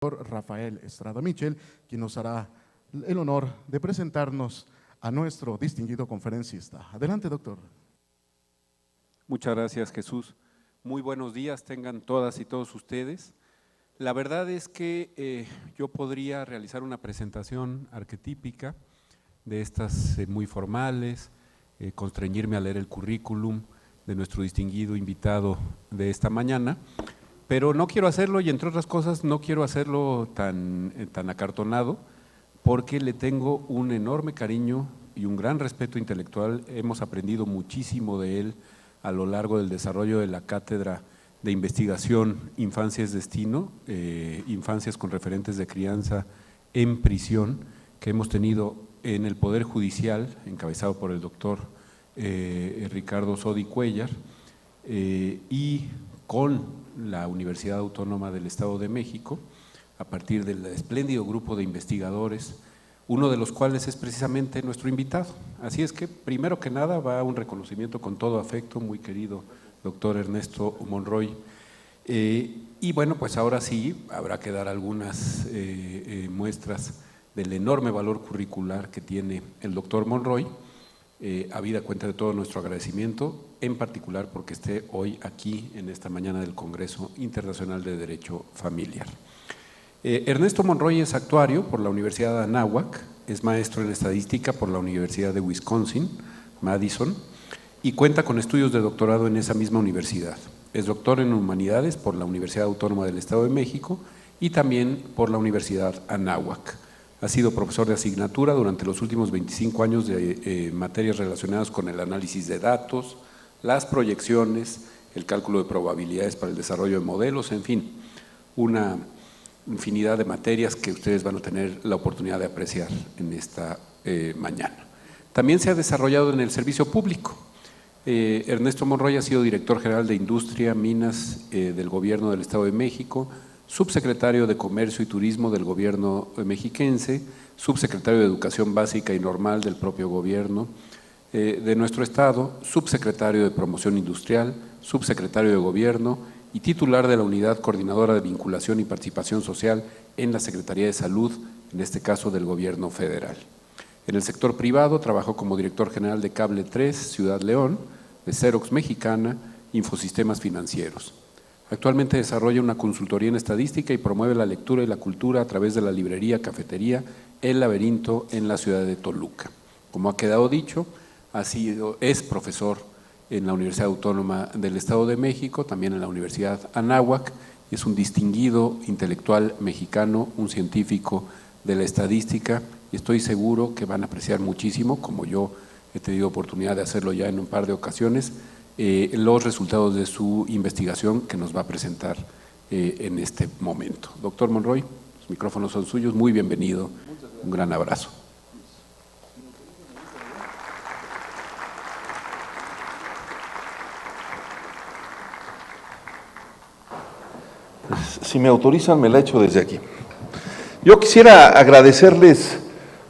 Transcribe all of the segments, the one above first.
Rafael Estrada Michel, quien nos hará el honor de presentarnos a nuestro distinguido conferencista. Adelante, doctor. Muchas gracias, Jesús. Muy buenos días tengan todas y todos ustedes. La verdad es que yo podría realizar una presentación arquetípica de estas muy formales, constreñirme a leer el currículum de nuestro distinguido invitado de esta mañana, pero no quiero hacerlo y, entre otras cosas, no quiero hacerlo tan acartonado, porque le tengo un enorme cariño y un gran respeto intelectual. Hemos aprendido muchísimo de él a lo largo del desarrollo de la cátedra de investigación Infancia es Destino, infancias con referentes de crianza en prisión, que hemos tenido en el Poder Judicial, encabezado por el doctor Ricardo Sodi Cuéllar, y con la Universidad Autónoma del Estado de México, a partir del espléndido grupo de investigadores, uno de los cuales es precisamente nuestro invitado. Así es que, primero que nada, va un reconocimiento con todo afecto, muy querido doctor Ernesto Monroy. Y bueno, pues ahora sí, habrá que dar algunas muestras del enorme valor curricular que tiene el doctor Monroy, habida cuenta de todo nuestro agradecimiento, en particular porque esté hoy aquí en esta mañana del Congreso Internacional de Derecho Familiar. Ernesto Monroy es actuario por la Universidad de Anáhuac, es maestro en estadística por la Universidad de Wisconsin, Madison, y cuenta con estudios de doctorado en esa misma universidad. Es doctor en Humanidades por la Universidad Autónoma del Estado de México y también por la Universidad Anáhuac. Ha sido profesor de asignatura durante los últimos 25 años de materias relacionadas con el análisis de datos, las proyecciones, el cálculo de probabilidades para el desarrollo de modelos, en fin, una infinidad de materias que ustedes van a tener la oportunidad de apreciar en esta mañana. También se ha desarrollado en el servicio público. Ernesto Monroy ha sido director general de Industria, Minas del Gobierno del Estado de México, subsecretario de Comercio y Turismo del Gobierno mexiquense, subsecretario de Educación Básica y Normal del propio Gobierno de nuestro Estado, subsecretario de Promoción Industrial, subsecretario de Gobierno y titular de la Unidad Coordinadora de Vinculación y Participación Social en la Secretaría de Salud, en este caso del Gobierno Federal. En el sector privado trabajó como director general de Cable 3, Ciudad León, de Xerox Mexicana, Infosistemas Financieros. Actualmente desarrolla una consultoría en estadística y promueve la lectura y la cultura a través de la librería Cafetería El Laberinto en la ciudad de Toluca. Como ha quedado dicho, es profesor en la Universidad Autónoma del Estado de México, también en la Universidad Anáhuac, y es un distinguido intelectual mexicano, un científico de la estadística, y estoy seguro que van a apreciar muchísimo, como yo he tenido oportunidad de hacerlo ya en un par de ocasiones, los resultados de su investigación que nos va a presentar en este momento. Doctor Monroy, los micrófonos son suyos, muy bienvenido, un gran abrazo. Si me autorizan, me la echo desde aquí. Yo quisiera agradecerles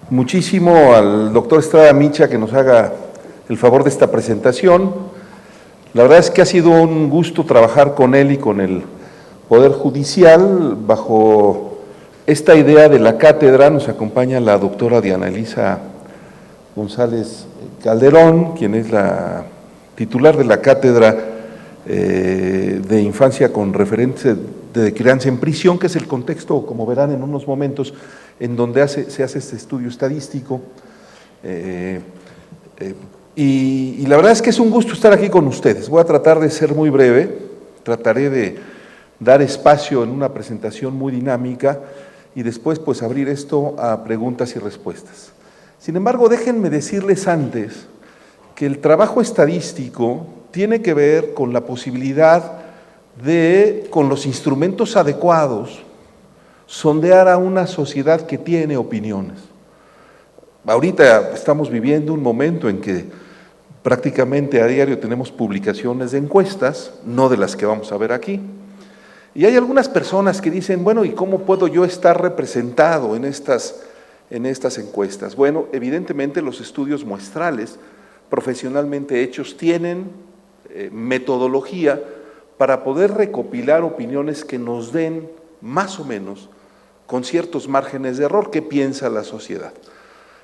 muchísimo al doctor Estrada Micha que nos haga el favor de esta presentación. La verdad es que ha sido un gusto trabajar con él y con el Poder Judicial. Bajo esta idea de la cátedra nos acompaña la doctora Diana Elisa González Calderón, quien es la titular de la cátedra de infancia con referentes de crianza en prisión, que es el contexto, como verán en unos momentos, en donde se hace este estudio estadístico. Y la verdad es que es un gusto estar aquí con ustedes. Voy a tratar de ser muy breve, trataré de dar espacio en una presentación muy dinámica y después pues abrir esto a preguntas y respuestas. Sin embargo, déjenme decirles antes que el trabajo estadístico tiene que ver con la posibilidad de, con los instrumentos adecuados, sondear a una sociedad que tiene opiniones. Ahorita estamos viviendo un momento en que prácticamente a diario tenemos publicaciones de encuestas, no de las que vamos a ver aquí, y hay algunas personas que dicen, bueno, ¿y cómo puedo yo estar representado en estas encuestas? Bueno, evidentemente los estudios muestrales profesionalmente hechos tienen metodología para poder recopilar opiniones que nos den más o menos con ciertos márgenes de error, ¿qué piensa la sociedad?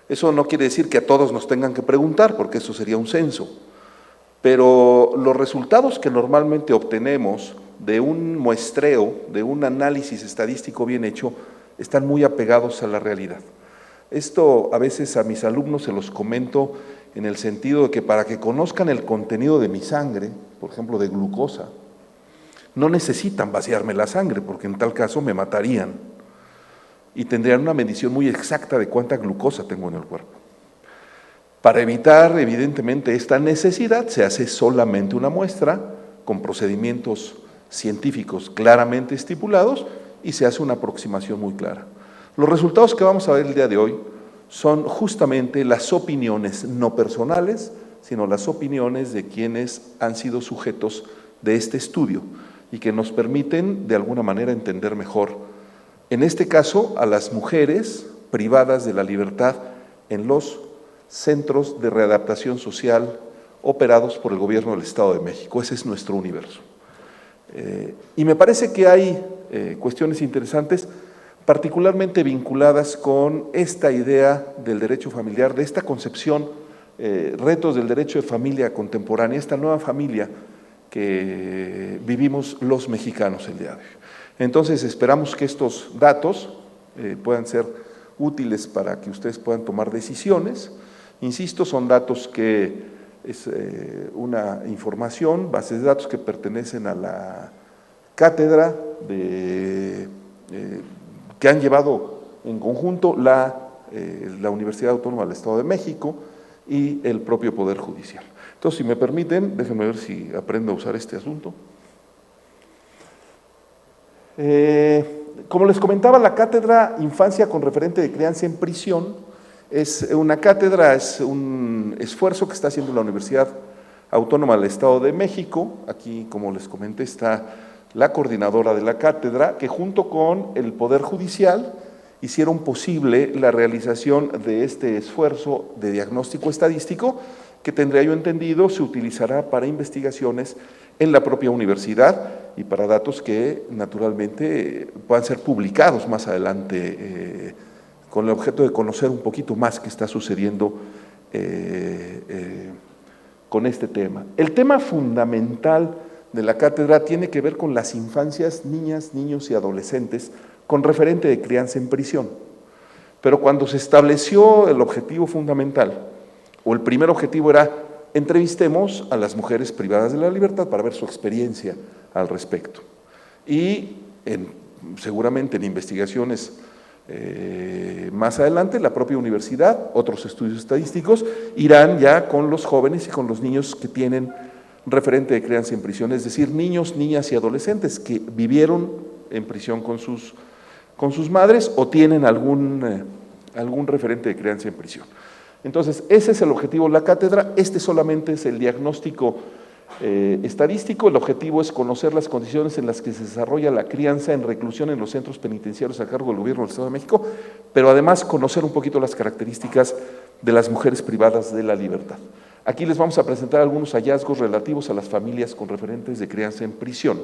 Eso no quiere decir que a todos nos tengan que preguntar, porque eso sería un censo, pero los resultados que normalmente obtenemos de un muestreo, de un análisis estadístico bien hecho, están muy apegados a la realidad. Esto a veces a mis alumnos se los comento en el sentido de que para que conozcan el contenido de mi sangre, por ejemplo de glucosa, no necesitan vaciarme la sangre, porque en tal caso me matarían y tendrían una medición muy exacta de cuánta glucosa tengo en el cuerpo. Para evitar, evidentemente, esta necesidad, se hace solamente una muestra con procedimientos científicos claramente estipulados y se hace una aproximación muy clara. Los resultados que vamos a ver el día de hoy son justamente las opiniones no personales, sino las opiniones de quienes han sido sujetos de este estudio y que nos permiten de alguna manera entender mejor, en este caso, a las mujeres privadas de la libertad en los centros de readaptación social operados por el gobierno del Estado de México. Ese es nuestro universo. Y me parece que hay cuestiones interesantes, particularmente vinculadas con esta idea del derecho familiar, de esta concepción, retos del derecho de familia contemporánea, esta nueva familia que vivimos los mexicanos el día de hoy. Entonces esperamos que estos datos puedan ser útiles para que ustedes puedan tomar decisiones. Insisto, son datos que es una información, bases de datos que pertenecen a la cátedra que han llevado en conjunto la Universidad Autónoma del Estado de México y el propio Poder Judicial. Entonces, si me permiten, déjenme ver si aprendo a usar este asunto. Como les comentaba, la cátedra Infancia con referente de crianza en prisión es una cátedra, es un esfuerzo que está haciendo la Universidad Autónoma del Estado de México. Aquí, como les comenté, está la coordinadora de la cátedra, que junto con el Poder Judicial hicieron posible la realización de este esfuerzo de diagnóstico estadístico, que tendría yo entendido se utilizará para investigaciones en la propia universidad y para datos que naturalmente puedan ser publicados más adelante con el objeto de conocer un poquito más qué está sucediendo con este tema. El tema fundamental de la cátedra tiene que ver con las infancias, niñas, niños y adolescentes con referente de crianza en prisión. Pero cuando se estableció el objetivo fundamental, o el primer objetivo era entrevistemos a las mujeres privadas de la libertad para ver su experiencia al respecto. Y seguramente en investigaciones más adelante, la propia universidad, otros estudios estadísticos, irán ya con los jóvenes y con los niños que tienen referente de crianza en prisión, es decir, niños, niñas y adolescentes que vivieron en prisión con sus madres o tienen algún referente de crianza en prisión. Entonces, ese es el objetivo de la cátedra. Este solamente es el diagnóstico estadístico. El objetivo es conocer las condiciones en las que se desarrolla la crianza en reclusión en los centros penitenciarios a cargo del gobierno del Estado de México, pero además conocer un poquito las características de las mujeres privadas de la libertad. Aquí les vamos a presentar algunos hallazgos relativos a las familias con referentes de crianza en prisión.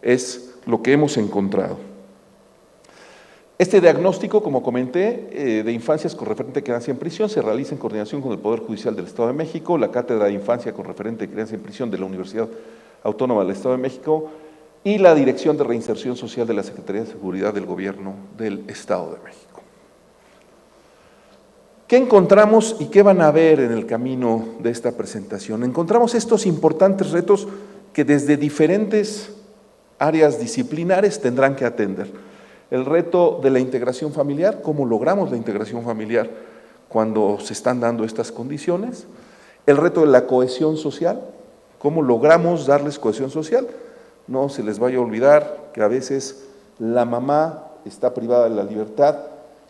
Es lo que hemos encontrado. Este diagnóstico, como comenté, de infancias con referente de crianza en prisión se realiza en coordinación con el Poder Judicial del Estado de México, la Cátedra de Infancia con referente de crianza en prisión de la Universidad Autónoma del Estado de México y la Dirección de Reinserción Social de la Secretaría de Seguridad del Gobierno del Estado de México. ¿Qué encontramos y qué van a ver en el camino de esta presentación? Encontramos estos importantes retos que desde diferentes áreas disciplinares tendrán que atender. El reto de la integración familiar, cómo logramos la integración familiar cuando se están dando estas condiciones. El reto de la cohesión social, cómo logramos darles cohesión social. No se les vaya a olvidar que a veces la mamá está privada de la libertad,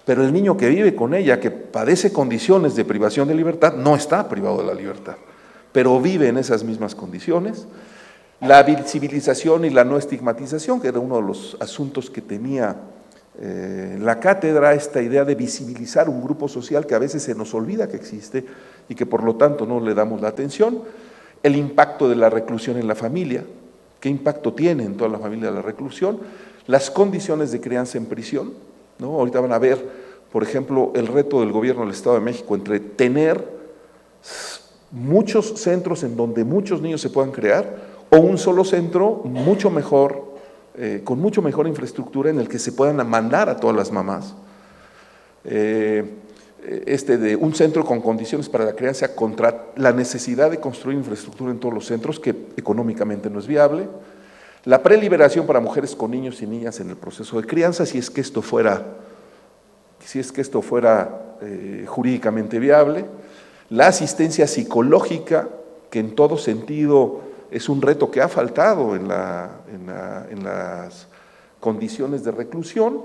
pero el niño que vive con ella, que padece condiciones de privación de libertad, no está privado de la libertad, pero vive en esas mismas condiciones. La visibilización y la no estigmatización, que era uno de los asuntos que tenía la cátedra, esta idea de visibilizar un grupo social que a veces se nos olvida que existe y que por lo tanto no le damos la atención. El impacto de la reclusión en la familia, qué impacto tiene en toda la familia la reclusión. Las condiciones de crianza en prisión, ¿no? Ahorita van a ver, por ejemplo, el reto del gobierno del Estado de México entre tener muchos centros en donde muchos niños se puedan crear o un solo centro mucho mejor, con mucho mejor infraestructura en el que se puedan mandar a todas las mamás. De un centro con condiciones para la crianza contra la necesidad de construir infraestructura en todos los centros, que económicamente no es viable. La preliberación para mujeres con niños y niñas en el proceso de crianza, si es que esto fuera jurídicamente viable. La asistencia psicológica, que en todo sentido es un reto que ha faltado en las condiciones de reclusión.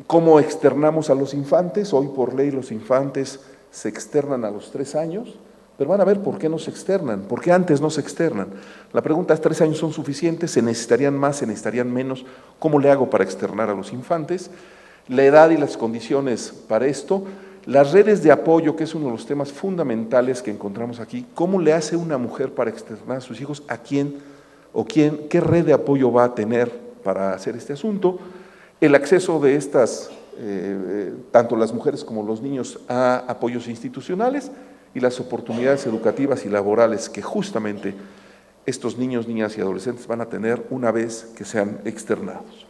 ¿Cómo externamos a los infantes? Hoy por ley los infantes se externan a los 3 años, pero van a ver por qué no se externan, por qué antes no se externan. La pregunta es, ¿3 años son suficientes? ¿Se necesitarían más? ¿Se necesitarían menos? ¿Cómo le hago para externar a los infantes? La edad y las condiciones para esto. Las redes de apoyo, que es uno de los temas fundamentales que encontramos aquí. ¿Cómo le hace una mujer para externar a sus hijos? ¿A quién o quién? ¿Qué red de apoyo va a tener para hacer este asunto? El acceso de estas, tanto las mujeres como los niños, a apoyos institucionales y las oportunidades educativas y laborales que justamente estos niños, niñas y adolescentes van a tener una vez que sean externados.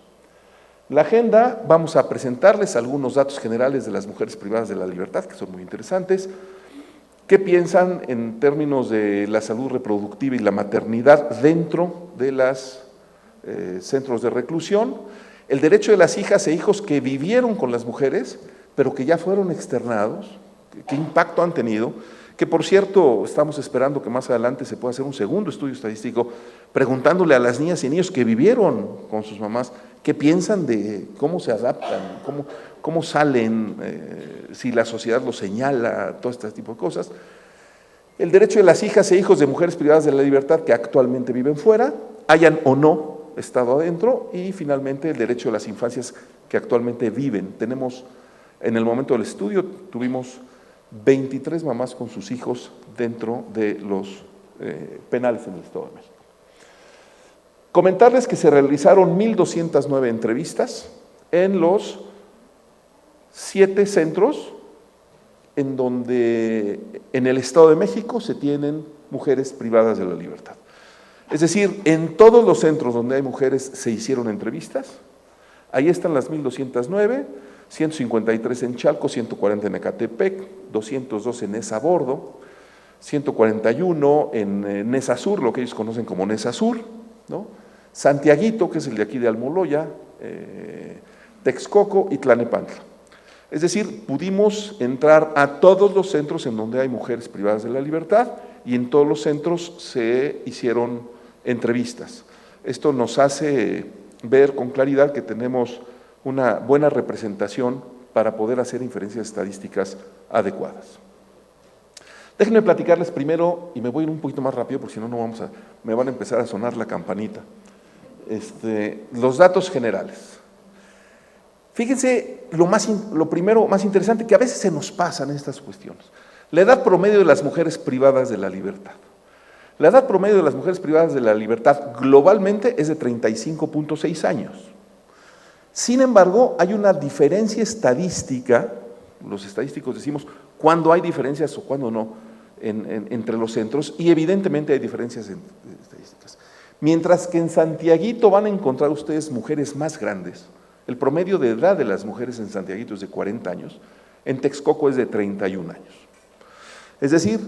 La agenda, vamos a presentarles algunos datos generales de las mujeres privadas de la libertad, que son muy interesantes. ¿Qué piensan en términos de la salud reproductiva y la maternidad dentro de los centros de reclusión? El derecho de las hijas e hijos que vivieron con las mujeres, pero que ya fueron externados, ¿qué impacto han tenido? Que por cierto, estamos esperando que más adelante se pueda hacer un segundo estudio estadístico preguntándole a las niñas y niños que vivieron con sus mamás, qué piensan de cómo se adaptan, cómo salen, si la sociedad los señala, todo este tipo de cosas. El derecho de las hijas e hijos de mujeres privadas de la libertad que actualmente viven fuera, hayan o no estado adentro, y finalmente el derecho de las infancias que actualmente viven. Tenemos, en el momento del estudio, tuvimos 23 mamás con sus hijos dentro de los penales en el Estado de México. Comentarles que se realizaron 1,209 entrevistas en los 7 centros en donde en el Estado de México se tienen mujeres privadas de la libertad. Es decir, en todos los centros donde hay mujeres se hicieron entrevistas. Ahí están las 1,209, 153 en Chalco, 140 en Ecatepec, 202 en Nesa Bordo, 141 en Nesa Sur, lo que ellos conocen como Nesa Sur, ¿no? Santiaguito, que es el de aquí de Almoloya, Texcoco y Tlalnepantla. Es decir, pudimos entrar a todos los centros en donde hay mujeres privadas de la libertad y en todos los centros se hicieron entrevistas. Esto nos hace ver con claridad que tenemos una buena representación para poder hacer inferencias estadísticas adecuadas. Déjenme platicarles primero, y me voy a ir un poquito más rápido porque si no, me van a empezar a sonar la campanita. Los datos generales. Fíjense lo primero más interesante, que a veces se nos pasan estas cuestiones. La edad promedio de las mujeres privadas de la libertad. La edad promedio de las mujeres privadas de la libertad globalmente es de 35.6 años. Sin embargo, hay una diferencia estadística, los estadísticos decimos cuándo hay diferencias o cuándo no entre los centros, y evidentemente hay diferencias estadísticas. Mientras que en Santiaguito van a encontrar ustedes mujeres más grandes, el promedio de edad de las mujeres en Santiaguito es de 40 años, en Texcoco es de 31 años. Es decir,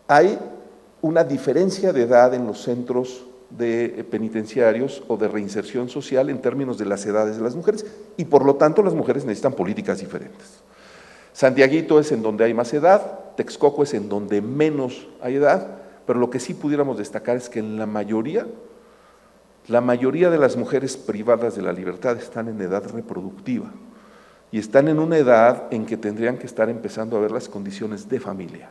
hay una diferencia de edad en los centros de penitenciarios o de reinserción social en términos de las edades de las mujeres, y por lo tanto las mujeres necesitan políticas diferentes. Santiaguito es en donde hay más edad, Texcoco es en donde menos hay edad, pero lo que sí pudiéramos destacar es que en la mayoría de las mujeres privadas de la libertad están en edad reproductiva y están en una edad en que tendrían que estar empezando a ver las condiciones de familia.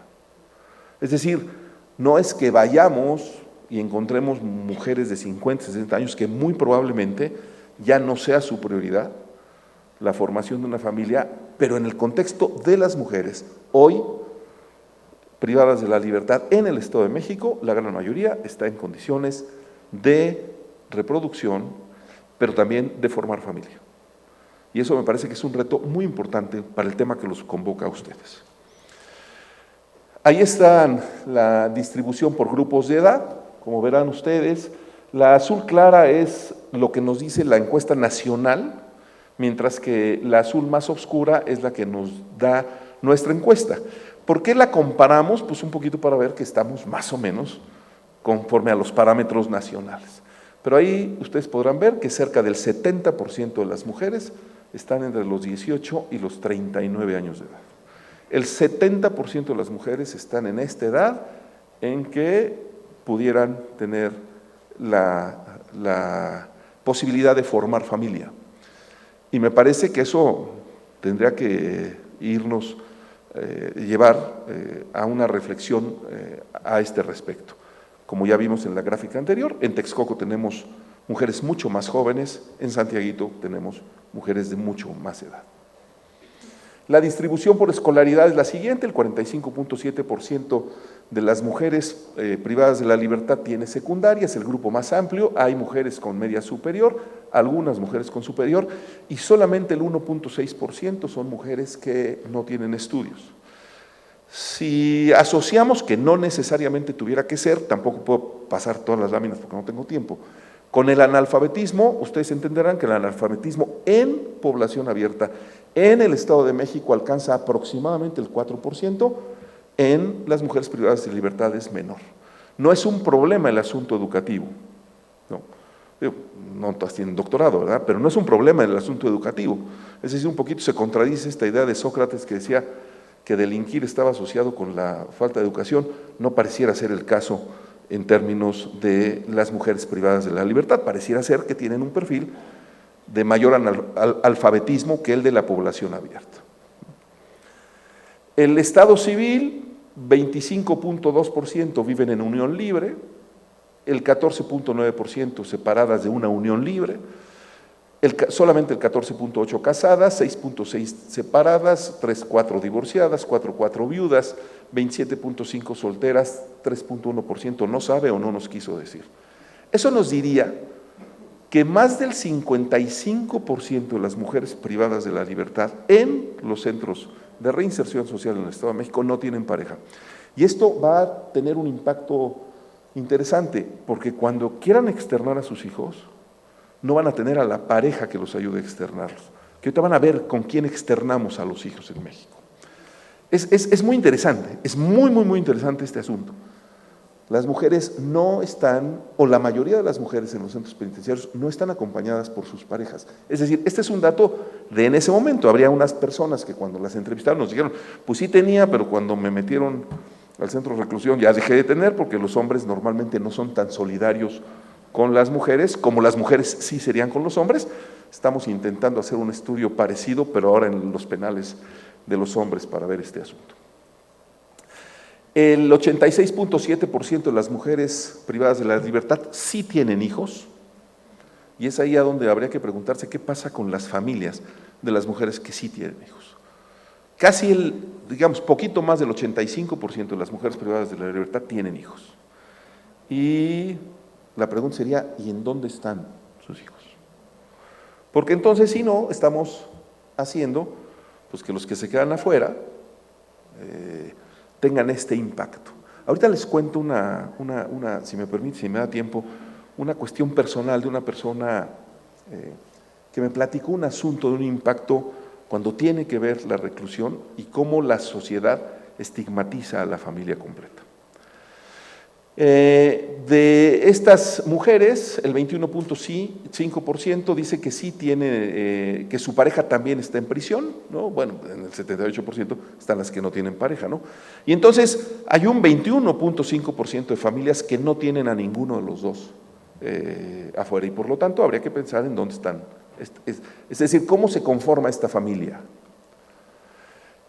Es decir, no es que vayamos y encontremos mujeres de 50, 60 años que muy probablemente ya no sea su prioridad la formación de una familia, pero en el contexto de las mujeres hoy privadas de la libertad en el Estado de México, la gran mayoría está en condiciones de reproducción, pero también de formar familia. Y eso me parece que es un reto muy importante para el tema que los convoca a ustedes. Ahí está la distribución por grupos de edad, como verán ustedes. La azul clara es lo que nos dice la encuesta nacional, mientras que la azul más oscura es la que nos da nuestra encuesta. ¿Por qué la comparamos? Pues un poquito para ver que estamos más o menos conforme a los parámetros nacionales. Pero ahí ustedes podrán ver que cerca del 70% de las mujeres están entre los 18 y los 39 años de edad. El 70% de las mujeres están en esta edad en que pudieran tener la posibilidad de formar familia. Y me parece que eso tendría que irnos, llevar a una reflexión a este respecto. Como ya vimos en la gráfica anterior, en Texcoco tenemos mujeres mucho más jóvenes, en Santiaguito tenemos mujeres de mucho más edad. La distribución por escolaridad es la siguiente: el 45.7% de las mujeres privadas de la libertad tiene secundaria, es el grupo más amplio. Hay mujeres con media superior, algunas mujeres con superior, y solamente el 1.6% son mujeres que no tienen estudios. Si asociamos, que no necesariamente tuviera que ser, tampoco puedo pasar todas las láminas porque no tengo tiempo, con el analfabetismo, ustedes entenderán que el analfabetismo en población abierta en el Estado de México alcanza aproximadamente el 4%, en las mujeres privadas de libertad es menor. No es un problema el asunto educativo, no todas tienen doctorado, ¿verdad? Pero no es un problema el asunto educativo. Es decir, un poquito se contradice esta idea de Sócrates que decía que delinquir estaba asociado con la falta de educación. No pareciera ser el caso en términos de las mujeres privadas de la libertad. Pareciera ser que tienen un perfil de mayor alfabetismo que el de la población abierta. El Estado civil, 25.2% viven en unión libre, el 14.9% separadas de una unión libre, solamente el 14.8% casadas, 6.6% separadas, 3.4% divorciadas, 4.4% viudas, 27.5% solteras, 3.1% no sabe o no nos quiso decir. Eso nos diría que más del 55% de las mujeres privadas de la libertad en los centros de reinserción social en el Estado de México no tienen pareja. Y esto va a tener un impacto interesante, porque cuando quieran externar a sus hijos, no van a tener a la pareja que los ayude a externarlos, que ahorita van a ver con quién externamos a los hijos en México. Es muy interesante, es muy interesante este asunto. Las mujeres no están, o la mayoría de las mujeres en los centros penitenciarios no están acompañadas por sus parejas. Es decir, este es un dato de en ese momento. Habría unas personas que cuando las entrevistaron nos dijeron, pues sí tenía, pero cuando me metieron al centro de reclusión ya dejé de tener, porque los hombres normalmente no son tan solidarios con las mujeres, como las mujeres sí serían con los hombres. Estamos intentando hacer un estudio parecido, pero ahora en los penales de los hombres para ver este asunto. El 86.7% de las mujeres privadas de la libertad sí tienen hijos, y es ahí a donde habría que preguntarse qué pasa con las familias de las mujeres que sí tienen hijos. Casi poquito más del 85% de las mujeres privadas de la libertad tienen hijos. Y la pregunta sería, ¿y en dónde están sus hijos? Porque entonces, si no, estamos haciendo pues que los que se quedan afuera tengan este impacto. Ahorita les cuento si me permite, si me da tiempo, una cuestión personal de una persona que me platicó un asunto de un impacto cuando tiene que ver la reclusión y cómo la sociedad estigmatiza a la familia completa. De estas mujeres, el 21.5% dice que sí tiene, que su pareja también está en prisión, ¿no? Bueno, en el 78% están las que no tienen pareja, ¿no? Y entonces hay un 21.5% de familias que no tienen a ninguno de los dos afuera, y por lo tanto habría que pensar en dónde están, es decir, cómo se conforma esta familia.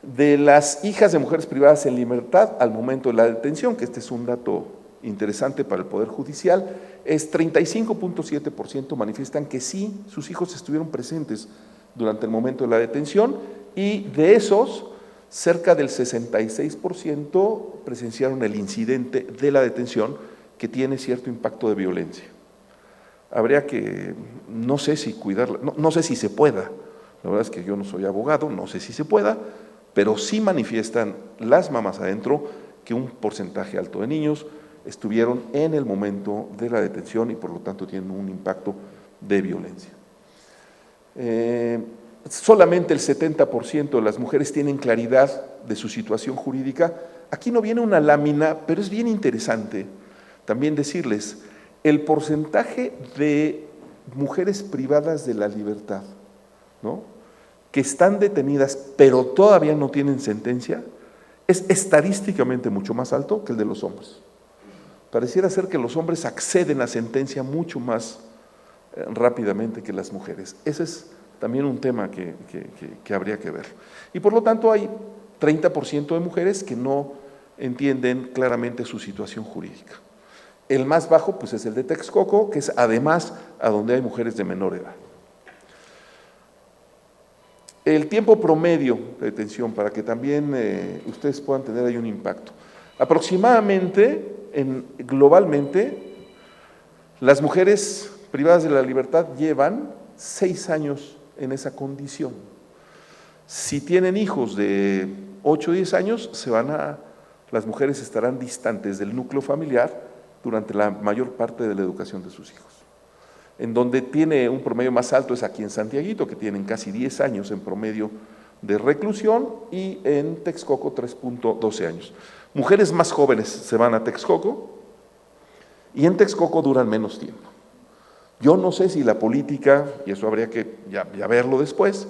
De las hijas de mujeres privadas en libertad al momento de la detención, que este es un dato interesante para el Poder Judicial, es 35.7% manifiestan que sí, sus hijos estuvieron presentes durante el momento de la detención, y de esos, cerca del 66% presenciaron el incidente de la detención que tiene cierto impacto de violencia. Habría que, no sé si cuidarla, no sé si se pueda La verdad es que yo no soy abogado, no sé si se pueda, pero sí manifiestan las mamás adentro que un porcentaje alto de niños estuvieron en el momento de la detención y por lo tanto tienen un impacto de violencia. Solamente el 70% de las mujeres tienen claridad de su situación jurídica. Aquí no viene una lámina, pero es bien interesante también decirles, el porcentaje de mujeres privadas de la libertad, ¿no?, que están detenidas pero todavía no tienen sentencia, es estadísticamente mucho más alto que el de los hombres. Pareciera ser que los hombres acceden a sentencia mucho más rápidamente que las mujeres. Ese es también un tema que habría que ver. Y por lo tanto hay 30% de mujeres que no entienden claramente su situación jurídica. El más bajo pues es el de Texcoco, que es además a donde hay mujeres de menor edad. El tiempo promedio de detención, para que también ustedes puedan tener ahí un impacto. Aproximadamente, globalmente, las mujeres privadas de la libertad llevan 6 años en esa condición. Si tienen hijos de 8 o 10 años, las mujeres estarán distantes del núcleo familiar durante la mayor parte de la educación de sus hijos. En donde tiene un promedio más alto es aquí en Santiaguito, que tienen casi 10 años en promedio de reclusión, y en Texcoco 3.12 años. Mujeres más jóvenes se van a Texcoco y en Texcoco duran menos tiempo. Yo no sé si la política, y eso habría que ya verlo después,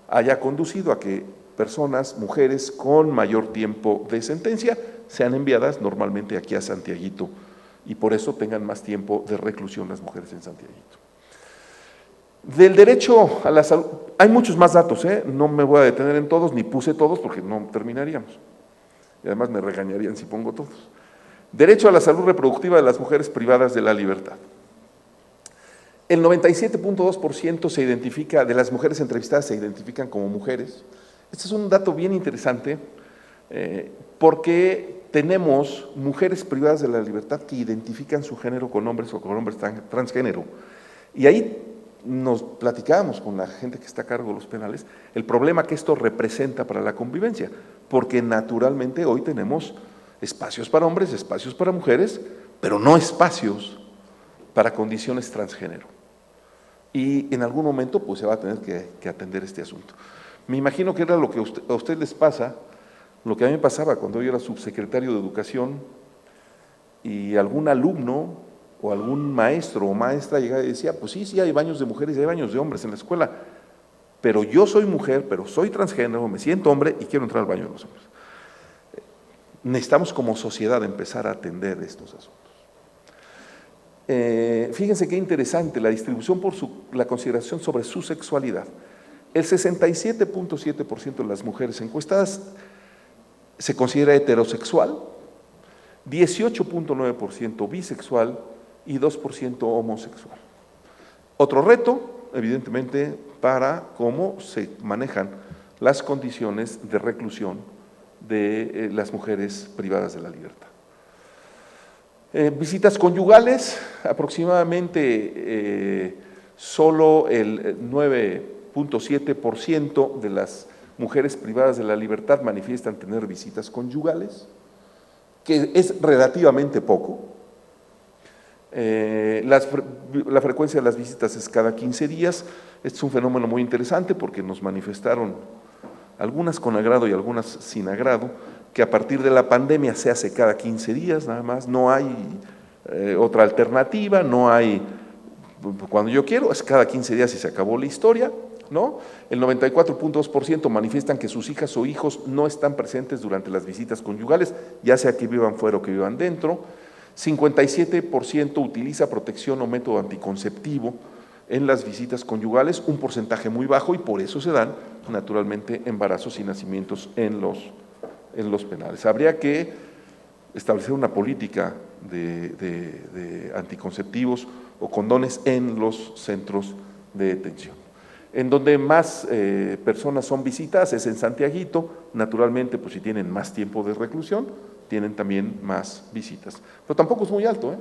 haya conducido a que personas, mujeres con mayor tiempo de sentencia, sean enviadas normalmente aquí a Santiaguito y por eso tengan más tiempo de reclusión las mujeres en Santiaguito. Del derecho a la salud, hay muchos más datos, no me voy a detener en todos, ni puse todos porque no terminaríamos. Y además me regañarían si pongo todos. Derecho a la salud reproductiva de las mujeres privadas de la libertad. El 97.2% se identifica, de las mujeres entrevistadas se identifican como mujeres. Este es un dato bien interesante porque tenemos mujeres privadas de la libertad que identifican su género con hombres o con hombres transgénero. Y ahí nos platicábamos con la gente que está a cargo de los penales el problema que esto representa para la convivencia, porque naturalmente hoy tenemos espacios para hombres, espacios para mujeres, pero no espacios para condiciones transgénero. Y en algún momento pues se va a tener que atender este asunto. Me imagino que era lo que a usted les pasa, lo que a mí me pasaba cuando yo era subsecretario de Educación y algún alumno o algún maestro o maestra llegaba y decía, pues sí, hay baños de mujeres y hay baños de hombres en la escuela, pero yo soy mujer, pero soy transgénero, me siento hombre y quiero entrar al baño de los hombres. Necesitamos como sociedad empezar a atender estos asuntos. Fíjense qué interesante la distribución por la consideración sobre su sexualidad. El 67.7% de las mujeres encuestadas se considera heterosexual, 18.9% bisexual y 2% homosexual. Otro reto, evidentemente, para cómo se manejan las condiciones de reclusión de las mujeres privadas de la libertad. Visitas conyugales, aproximadamente solo el 9.7% de las mujeres privadas de la libertad manifiestan tener visitas conyugales, que es relativamente poco. La frecuencia de las visitas es cada 15 días. Este es un fenómeno muy interesante porque nos manifestaron algunas con agrado y algunas sin agrado, que a partir de la pandemia se hace cada 15 días nada más, no hay otra alternativa, no hay, cuando yo quiero, es cada 15 días y se acabó la historia, ¿no? El 94.2% manifiestan que sus hijas o hijos no están presentes durante las visitas conyugales, ya sea que vivan fuera o que vivan dentro. 57% utiliza protección o método anticonceptivo en las visitas conyugales, un porcentaje muy bajo y por eso se dan naturalmente embarazos y nacimientos en los penales. Habría que establecer una política de anticonceptivos o condones en los centros de detención. En donde más personas son visitadas es en Santiaguito, naturalmente pues si tienen más tiempo de reclusión, tienen también más visitas. Pero tampoco es muy alto,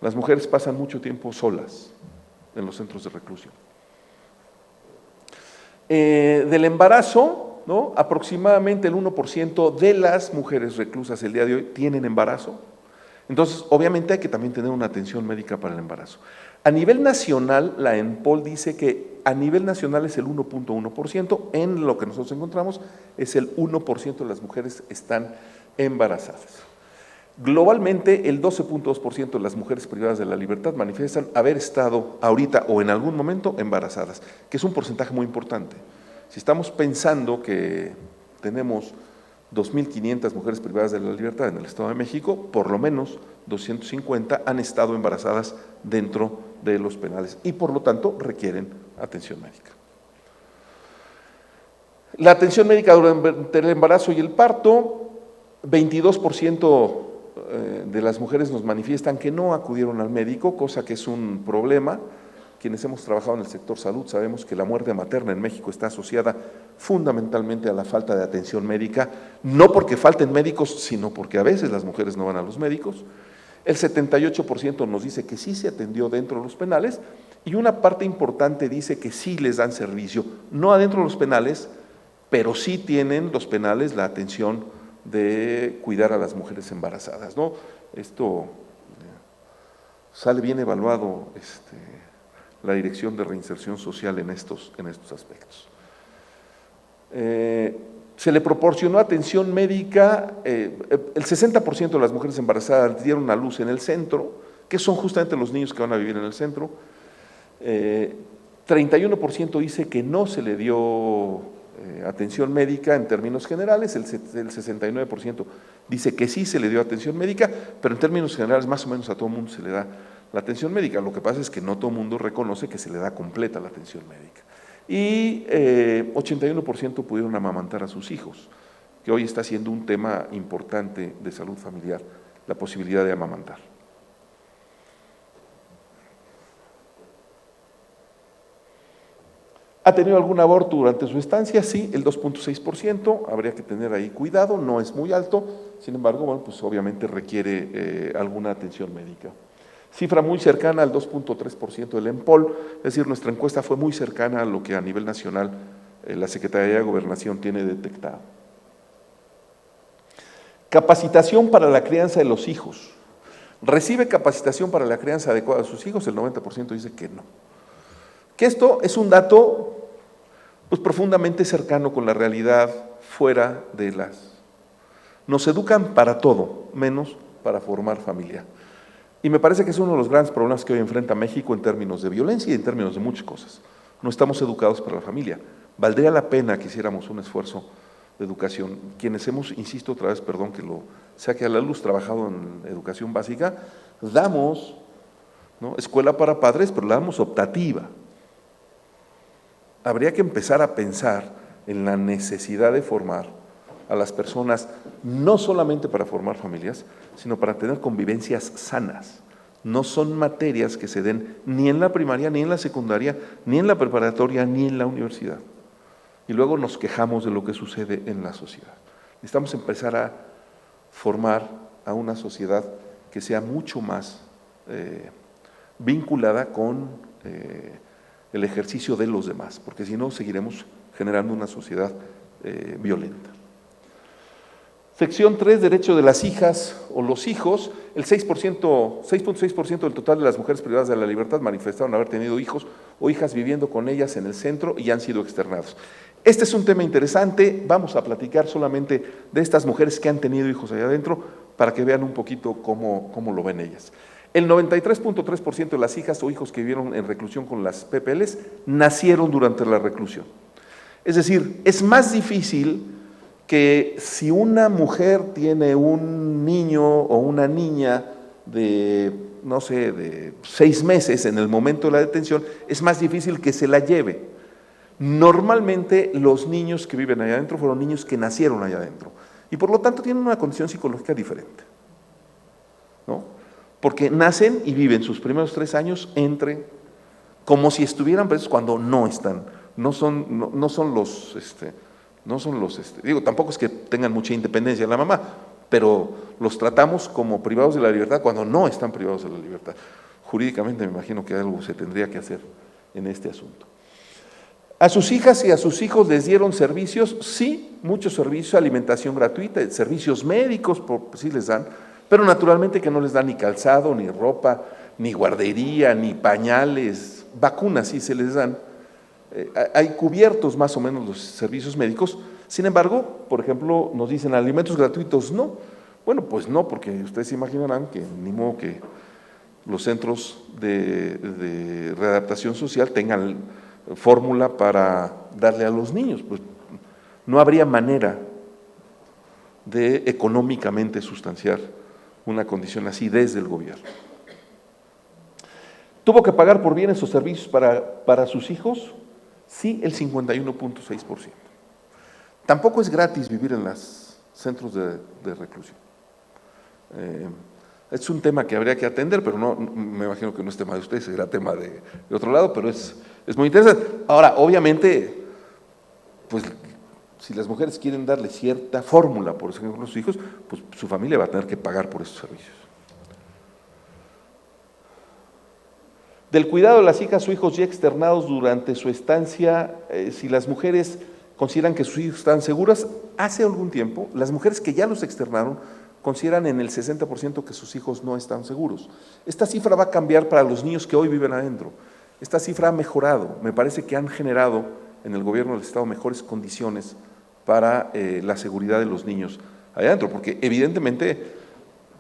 Las mujeres pasan mucho tiempo solas en los centros de reclusión. Del embarazo, ¿no? Aproximadamente el 1% de las mujeres reclusas el día de hoy tienen embarazo. Entonces, obviamente hay que también tener una atención médica para el embarazo. A nivel nacional, la ENPOL dice que a nivel nacional es el 1.1%, en lo que nosotros encontramos es el 1% de las mujeres están embarazadas. Globalmente, el 12.2% de las mujeres privadas de la libertad manifiestan haber estado ahorita o en algún momento embarazadas, que es un porcentaje muy importante. Si estamos pensando que tenemos 2.500 mujeres privadas de la libertad en el Estado de México, por lo menos 250 han estado embarazadas dentro de los penales y por lo tanto requieren atención médica. La atención médica durante el embarazo y el parto, 22% de las mujeres nos manifiestan que no acudieron al médico, cosa que es un problema. Quienes hemos trabajado en el sector salud sabemos que la muerte materna en México está asociada fundamentalmente a la falta de atención médica, no porque falten médicos, sino porque a veces las mujeres no van a los médicos. El 78% nos dice que sí se atendió dentro de los penales y una parte importante dice que sí les dan servicio, no adentro de los penales, pero sí tienen los penales la atención de cuidar a las mujeres embarazadas, ¿no? Esto sale bien evaluado la Dirección de Reinserción Social en estos aspectos. Se le proporcionó atención médica, el 60% de las mujeres embarazadas dieron a luz en el centro, que son justamente los niños que van a vivir en el centro. 31% dice que no se le dio atención médica en términos generales, el 69% dice que sí se le dio atención médica, pero en términos generales más o menos a todo el mundo se le da la atención médica. Lo que pasa es que no todo el mundo reconoce que se le da completa la atención médica. Y 81% pudieron amamantar a sus hijos, que hoy está siendo un tema importante de salud familiar, la posibilidad de amamantar. ¿Ha tenido algún aborto durante su estancia? Sí, el 2.6%, habría que tener ahí cuidado, no es muy alto, sin embargo, bueno, pues obviamente requiere alguna atención médica. Cifra muy cercana al 2.3% del ENPOL, es decir, nuestra encuesta fue muy cercana a lo que a nivel nacional la Secretaría de Gobernación tiene detectado. Capacitación para la crianza de los hijos. ¿Recibe capacitación para la crianza adecuada de sus hijos? El 90% dice que no. Que esto es un dato pues, profundamente cercano con la realidad fuera de las... Nos educan para todo, menos para formar familia. Y me parece que es uno de los grandes problemas que hoy enfrenta México en términos de violencia y en términos de muchas cosas. No estamos educados para la familia. Valdría la pena que hiciéramos un esfuerzo de educación. Quienes hemos, insisto otra vez, perdón que lo saque a la luz, trabajado en educación básica, damos, ¿no?, escuela para padres, pero la damos optativa. Habría que empezar a pensar en la necesidad de formar a las personas, no solamente para formar familias, sino para tener convivencias sanas. No son materias que se den ni en la primaria, ni en la secundaria, ni en la preparatoria, ni en la universidad. Y luego nos quejamos de lo que sucede en la sociedad. Necesitamos empezar a formar a una sociedad que sea mucho más vinculada con el ejercicio de los demás, porque si no seguiremos generando una sociedad violenta. Sección 3, derecho de las hijas o los hijos. El 6.6% del total de las mujeres privadas de la libertad manifestaron haber tenido hijos o hijas viviendo con ellas en el centro y han sido externados. Este es un tema interesante, vamos a platicar solamente de estas mujeres que han tenido hijos allá adentro para que vean un poquito cómo lo ven ellas. El 93.3% de las hijas o hijos que vivieron en reclusión con las PPLs nacieron durante la reclusión. Es decir, es más difícil que si una mujer tiene un niño o una niña de, no sé, de 6 meses en el momento de la detención, es más difícil que se la lleve. Normalmente los niños que viven allá adentro fueron niños que nacieron allá adentro y por lo tanto tienen una condición psicológica diferente, ¿no? Porque nacen y viven sus primeros 3 años como si estuvieran presos cuando no están, no son los, digo, tampoco es que tengan mucha independencia la mamá, pero los tratamos como privados de la libertad cuando no están privados de la libertad. Jurídicamente me imagino que algo se tendría que hacer en este asunto. ¿A sus hijas y a sus hijos les dieron servicios? Sí, muchos servicios, alimentación gratuita, servicios médicos, pues sí les dan, pero naturalmente que no les dan ni calzado, ni ropa, ni guardería, ni pañales, vacunas sí se les dan. Hay cubiertos más o menos los servicios médicos. Sin embargo, por ejemplo, nos dicen alimentos gratuitos, no. Bueno, pues no, porque ustedes se imaginarán que ni modo que los centros de readaptación social tengan fórmula para darle a los niños, pues no habría manera de económicamente sustanciar una condición así desde el gobierno. ¿Tuvo que pagar por bienes o servicios para sus hijos? Sí, el 51.6%. Tampoco es gratis vivir en los centros de reclusión. Es un tema que habría que atender, pero no, me imagino que no es tema de ustedes, será tema de otro lado, pero es muy interesante. Ahora, obviamente, pues si las mujeres quieren darle cierta fórmula, por ejemplo, a sus hijos, pues su familia va a tener que pagar por esos servicios. Del cuidado de las hijas o hijos ya externados durante su estancia, si las mujeres consideran que sus hijos están seguras, hace algún tiempo, las mujeres que ya los externaron consideran en el 60% que sus hijos no están seguros. Esta cifra va a cambiar para los niños que hoy viven adentro. Esta cifra ha mejorado, me parece que han generado en el gobierno del Estado mejores condiciones para la seguridad de los niños allá adentro, porque evidentemente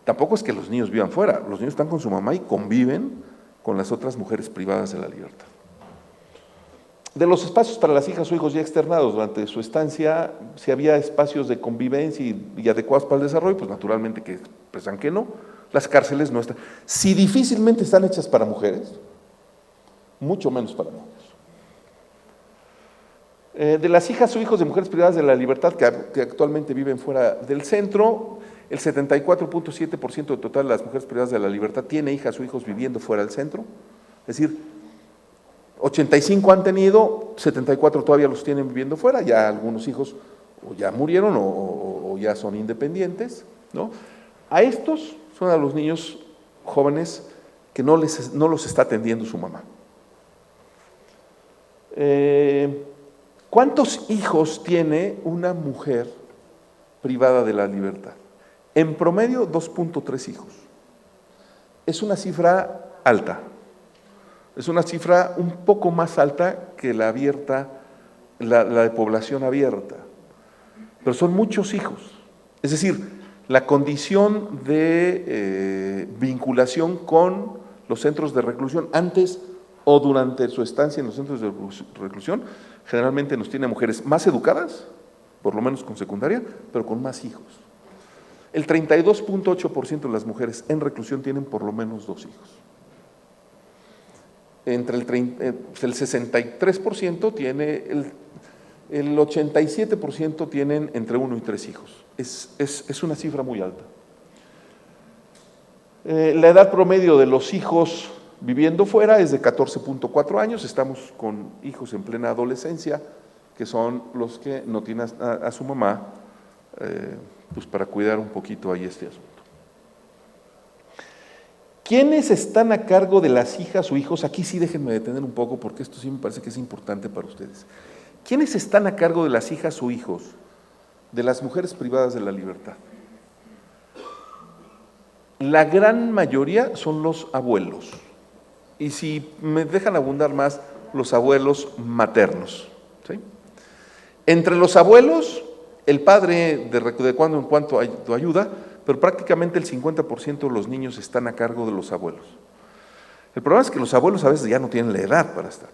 tampoco es que los niños vivan fuera, los niños están con su mamá y conviven con las otras mujeres privadas de la libertad. De los espacios para las hijas o hijos ya externados durante su estancia, si había espacios de convivencia y adecuados para el desarrollo, pues naturalmente que expresan que no. Las cárceles no están. Si difícilmente están hechas para mujeres, mucho menos para niños. De las hijas o hijos de mujeres privadas de la libertad que actualmente viven fuera del centro, el 74.7% del total de las mujeres privadas de la libertad tiene hijas o hijos viviendo fuera del centro, es decir, 85 han tenido, 74 todavía los tienen viviendo fuera, ya algunos hijos o ya murieron o ya son independientes, ¿no? A estos son a los niños jóvenes que no los está atendiendo su mamá. ¿Cuántos hijos tiene una mujer privada de la libertad? En promedio, 2.3 hijos. Es una cifra alta. Es una cifra un poco más alta que la abierta, la de población abierta. Pero son muchos hijos. Es decir, la condición de vinculación con los centros de reclusión antes o durante su estancia en los centros de reclusión, generalmente nos tiene a mujeres más educadas, por lo menos con secundaria, pero con más hijos. El 32.8% de las mujeres en reclusión tienen por lo menos 2 hijos. Entre el 63% tiene, el 87% tienen entre 1 y 3 hijos. Es una cifra muy alta. La edad promedio de los hijos viviendo fuera es de 14.4 años, estamos con hijos en plena adolescencia, que son los que no tienen a su mamá, pues para cuidar un poquito ahí este asunto. ¿Quiénes están a cargo de las hijas o hijos? Aquí sí déjenme detener un poco porque esto sí me parece que es importante para ustedes. ¿Quiénes están a cargo de las hijas o hijos de las mujeres privadas de la libertad? La gran mayoría son los abuelos. Y si me dejan abundar más, los abuelos maternos. ¿Sí? Entre los abuelos, el padre de cuando en cuanto ayuda, pero prácticamente el 50% de los niños están a cargo de los abuelos. El problema es que los abuelos a veces ya no tienen la edad para estar.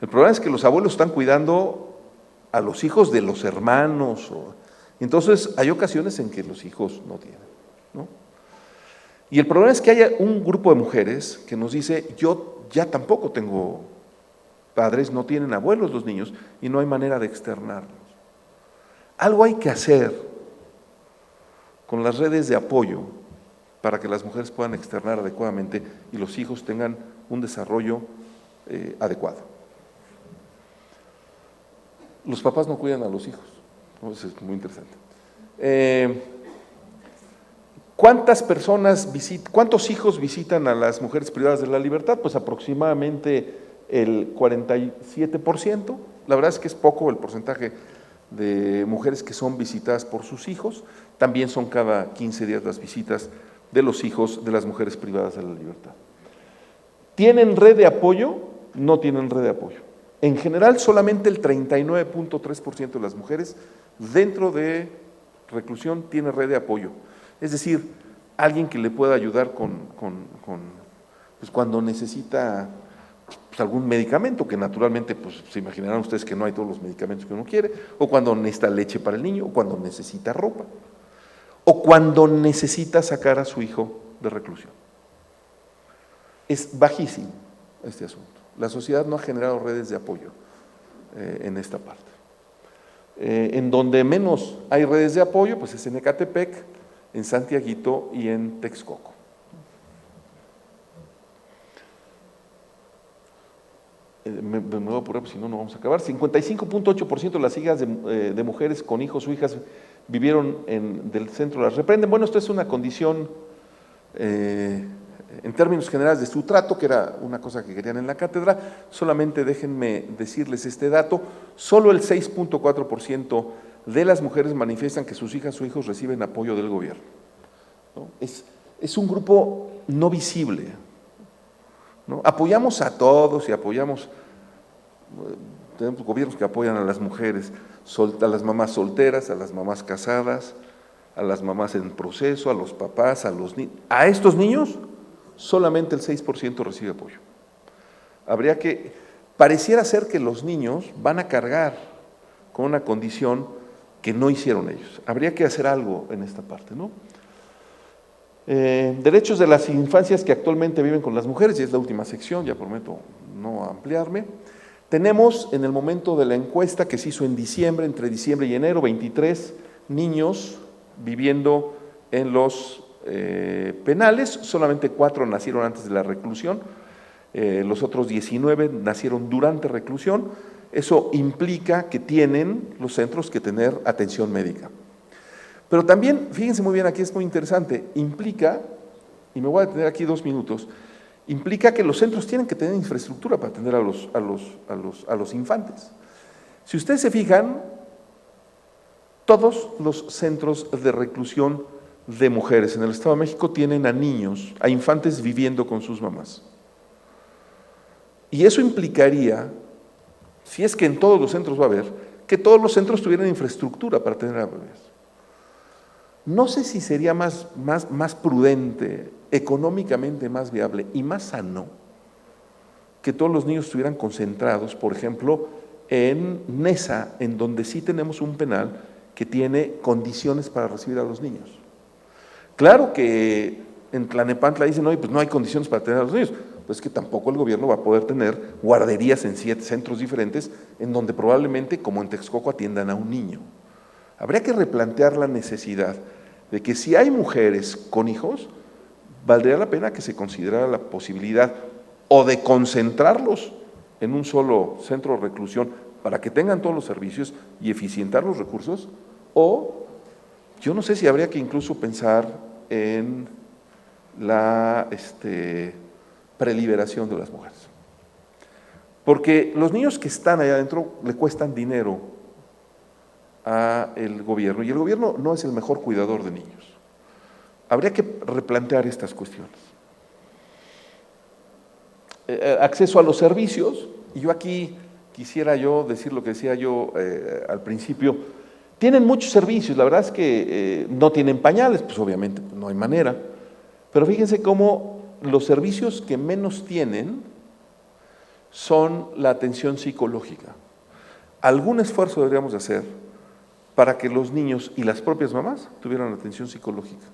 El problema es que los abuelos están cuidando a los hijos de los hermanos. Entonces hay ocasiones en que los hijos no tienen, ¿no? Y el problema es que haya un grupo de mujeres que nos dice, yo ya tampoco tengo padres, no tienen abuelos los niños y no hay manera de externarlos. Algo hay que hacer con las redes de apoyo para que las mujeres puedan externar adecuadamente y los hijos tengan un desarrollo adecuado. Los papás no cuidan a los hijos, ¿no? Eso es muy interesante. ¿Cuántos hijos visitan a las mujeres privadas de la libertad? Pues aproximadamente el 47%. La verdad es que es poco el porcentaje de mujeres que son visitadas por sus hijos. También son cada 15 días las visitas de los hijos de las mujeres privadas de la libertad. ¿Tienen red de apoyo? No tienen red de apoyo. En general, solamente el 39.3% de las mujeres dentro de reclusión tiene red de apoyo. Es decir, alguien que le pueda ayudar pues cuando necesita pues algún medicamento, que naturalmente pues se imaginarán ustedes que no hay todos los medicamentos que uno quiere, o cuando necesita leche para el niño, o cuando necesita ropa, o cuando necesita sacar a su hijo de reclusión. Es bajísimo este asunto. La sociedad no ha generado redes de apoyo en esta parte. En donde menos hay redes de apoyo, pues es en Ecatepec, en Santiaguito y en Texcoco. Me voy a apurar, si no, no vamos a acabar. 55.8% de las hijas de mujeres con hijos o hijas vivieron del centro las reprenden. Bueno, esto es una condición, en términos generales, de su trato, que era una cosa que querían en la cátedra. Solamente déjenme decirles este dato: solo el 6.4% de las mujeres manifiestan que sus hijas o hijos reciben apoyo del gobierno, ¿no? Es un grupo no visible, ¿no? Apoyamos a todos y apoyamos, tenemos gobiernos que apoyan a las mujeres, a las mamás solteras, a las mamás casadas, a las mamás en proceso, a los papás, a los niños. A estos niños solamente el 6% recibe apoyo. Pareciera ser que los niños van a cargar con una condición que no hicieron ellos. Habría que hacer algo en esta parte, ¿no? Derechos de las infancias que actualmente viven con las mujeres, y es la última sección, ya prometo no ampliarme. Tenemos en el momento de la encuesta que se hizo en diciembre, entre diciembre y enero, 23 niños viviendo en los penales. Solamente 4 nacieron antes de la reclusión, los otros 19 nacieron durante reclusión. Eso implica que tienen los centros que tener atención médica. Pero también, fíjense muy bien, aquí es muy interesante, implica, y me voy a detener aquí 2 minutos, implica que los centros tienen que tener infraestructura para atender a los infantes. Si ustedes se fijan, todos los centros de reclusión de mujeres en el Estado de México tienen a niños, a infantes viviendo con sus mamás. Y eso implicaría, si es que en todos los centros va a haber, que todos los centros tuvieran infraestructura para tener a bebés. No sé si sería más prudente, económicamente más viable y más sano que todos los niños estuvieran concentrados, por ejemplo, en Nesa, en donde sí tenemos un penal que tiene condiciones para recibir a los niños. Claro que en Tlalnepantla dicen, oye, pues no hay condiciones para tener a los niños. Pues que tampoco el gobierno va a poder tener guarderías en 7 centros diferentes, en donde probablemente, como en Texcoco, atiendan a un niño. Habría que replantear la necesidad de que si hay mujeres con hijos, valdría la pena que se considerara la posibilidad o de concentrarlos en un solo centro de reclusión para que tengan todos los servicios y eficientar los recursos, o yo no sé si habría que incluso pensar en la preliberación de las mujeres. Porque los niños que están allá adentro le cuestan dinero al gobierno, y el gobierno no es el mejor cuidador de niños. Habría que replantear estas cuestiones. Acceso a los servicios, y yo aquí quisiera decir lo que decía yo al principio. Tienen muchos servicios, la verdad es que no tienen pañales, pues obviamente pues no hay manera, pero fíjense cómo los servicios que menos tienen son la atención psicológica. Algún esfuerzo deberíamos de hacer para que los niños y las propias mamás tuvieran atención psicológica.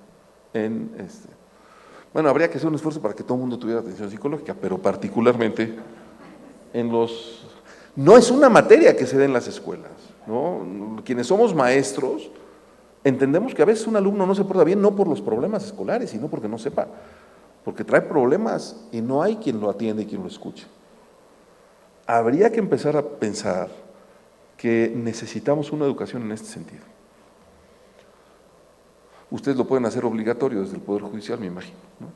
Bueno, habría que hacer un esfuerzo para que todo el mundo tuviera atención psicológica, pero particularmente no es una materia que se dé en las escuelas, ¿no? Quienes somos maestros entendemos que a veces un alumno no se porta bien, no por los problemas escolares, sino porque no sepa, porque trae problemas y no hay quien lo atiende y quien lo escuche. Habría que empezar a pensar que necesitamos una educación en este sentido. Ustedes lo pueden hacer obligatorio desde el Poder Judicial, me imagino, ¿no?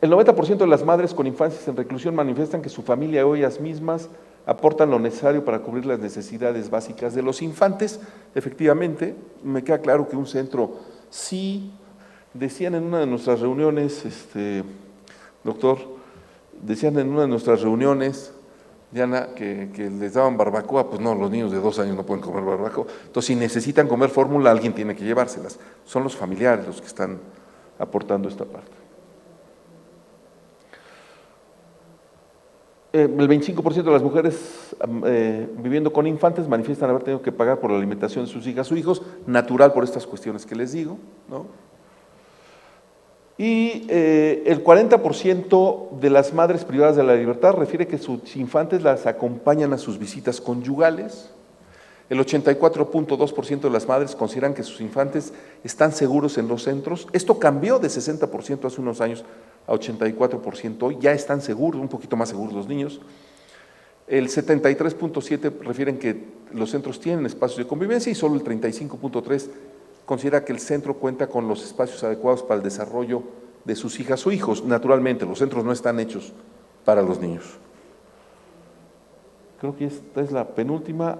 El 90% de las madres con infancias en reclusión manifiestan que su familia o ellas mismas aportan lo necesario para cubrir las necesidades básicas de los infantes. Efectivamente, me queda claro que un centro sí, decían en una de nuestras reuniones, doctor, decían en una de nuestras reuniones, Diana, que les daban barbacoa. Pues no, los niños de 2 años no pueden comer barbacoa. Entonces, si necesitan comer fórmula, alguien tiene que llevárselas. Son los familiares los que están aportando esta parte. El 25% de las mujeres viviendo con infantes manifiestan haber tenido que pagar por la alimentación de sus hijas o hijos, natural por estas cuestiones que les digo, ¿no? Y el 40% de las madres privadas de la libertad refiere que sus infantes las acompañan a sus visitas conyugales. El 84.2% de las madres consideran que sus infantes están seguros en los centros. Esto cambió de 60% hace unos años a 84% hoy. Ya están seguros, un poquito más seguros los niños. El 73.7% refieren que los centros tienen espacios de convivencia y solo el 35.3% considera que el centro cuenta con los espacios adecuados para el desarrollo de sus hijas o hijos. Naturalmente, los centros no están hechos para los niños. Creo que esta es la penúltima.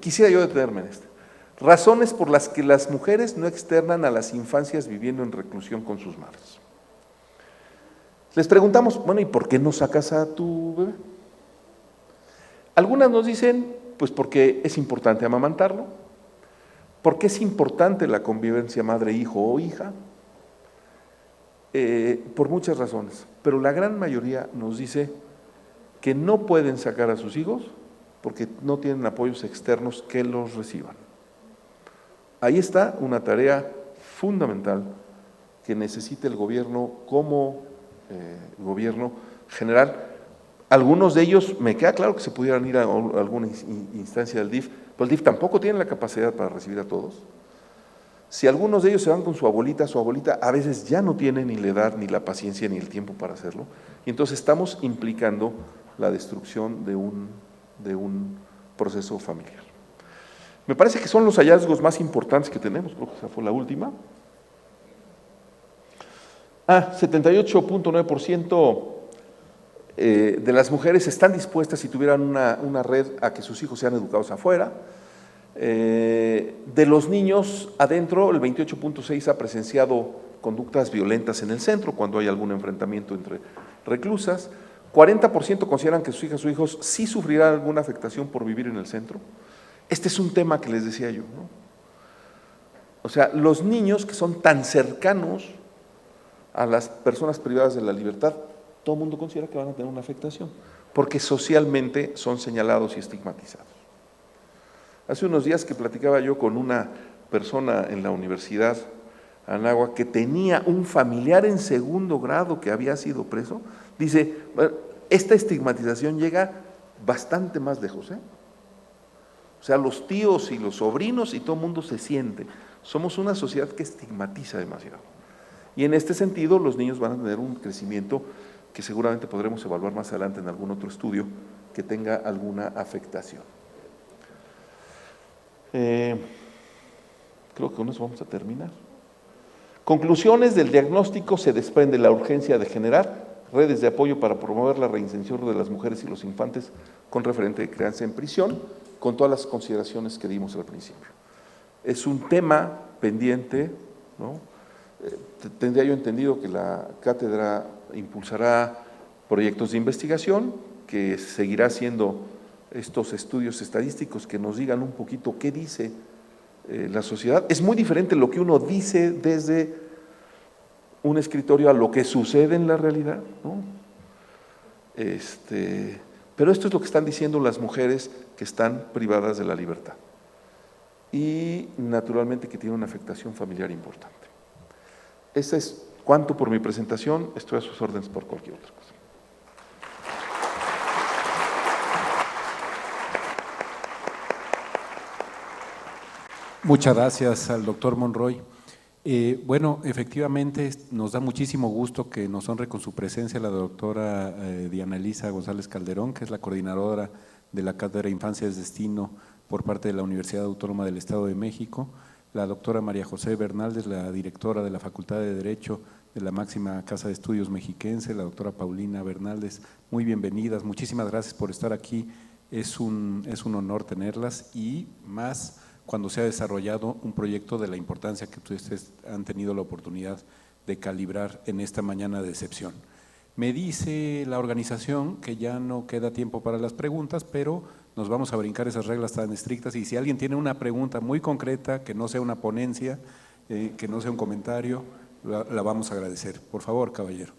Quisiera yo detenerme en esta. Razones por las que las mujeres no externan a las infancias viviendo en reclusión con sus madres. Les preguntamos, bueno, ¿y por qué no sacas a tu bebé? Algunas nos dicen, pues porque es importante amamantarlo, porque es importante la convivencia madre-hijo o hija, por muchas razones, pero la gran mayoría nos dice que no pueden sacar a sus hijos porque no tienen apoyos externos que los reciban. Ahí está una tarea fundamental que necesita el gobierno como gobierno general. Algunos de ellos, me queda claro que se pudieran ir a alguna instancia del DIF, pero el DIF tampoco tiene la capacidad para recibir a todos. Si algunos de ellos se van con su abuelita a veces ya no tiene ni la edad, ni la paciencia, ni el tiempo para hacerlo, y entonces estamos implicando la destrucción de un proceso familiar. Me parece que son los hallazgos más importantes que tenemos, creo que esa fue la última. 78.9% de las mujeres están dispuestas, si tuvieran una red, a que sus hijos sean educados afuera. De los niños adentro, el 28.6% ha presenciado conductas violentas en el centro cuando hay algún enfrentamiento entre reclusas. 40% consideran que sus hijas o hijos sí sufrirán alguna afectación por vivir en el centro. Este es un tema que les decía yo, ¿no? O sea, los niños que son tan cercanos a las personas privadas de la libertad, todo el mundo considera que van a tener una afectación, porque socialmente son señalados y estigmatizados. Hace unos días que platicaba yo con una persona en la Universidad Anáhuac que tenía un familiar en 2º grado que había sido preso, dice, esta estigmatización llega bastante más lejos, ¿eh? O sea, los tíos y los sobrinos y todo el mundo se siente. Somos una sociedad que estigmatiza demasiado. Y en este sentido, los niños van a tener un crecimiento que seguramente podremos evaluar más adelante en algún otro estudio que tenga alguna afectación. Creo que con eso vamos a terminar. Conclusiones del diagnóstico: se desprende la urgencia de generar redes de apoyo para promover la reinserción de las mujeres y los infantes con referente de crianza en prisión, con todas las consideraciones que dimos al principio. Es un tema pendiente, ¿no? Tendría yo entendido que la cátedra impulsará proyectos de investigación, que seguirá haciendo estos estudios estadísticos que nos digan un poquito qué dice la sociedad. Es muy diferente lo que uno dice desde un escritorio a lo que sucede en la realidad, ¿no? Pero esto es lo que están diciendo las mujeres que están privadas de la libertad y naturalmente que tienen una afectación familiar importante. Ese es cuanto por mi presentación. Estoy a sus órdenes por cualquier otra cosa. Muchas gracias al doctor Monroy. Bueno, efectivamente nos da muchísimo gusto que nos honre con su presencia la doctora Diana Elisa González Calderón, que es la coordinadora de la Cátedra Infancia es Destino por parte de la Universidad Autónoma del Estado de México, la doctora María José Bernaldez, la directora de la Facultad de Derecho de la máxima casa de estudios mexiquense, la doctora Paulina Bernaldez. Muy bienvenidas, muchísimas gracias por estar aquí. Es un honor tenerlas y más cuando se ha desarrollado un proyecto de la importancia que ustedes han tenido la oportunidad de calibrar en esta mañana de excepción. Me dice la organización que ya no queda tiempo para las preguntas, pero nos vamos a brincar esas reglas tan estrictas y si alguien tiene una pregunta muy concreta, que no sea una ponencia, que no sea un comentario, la vamos a agradecer. Por favor, caballero.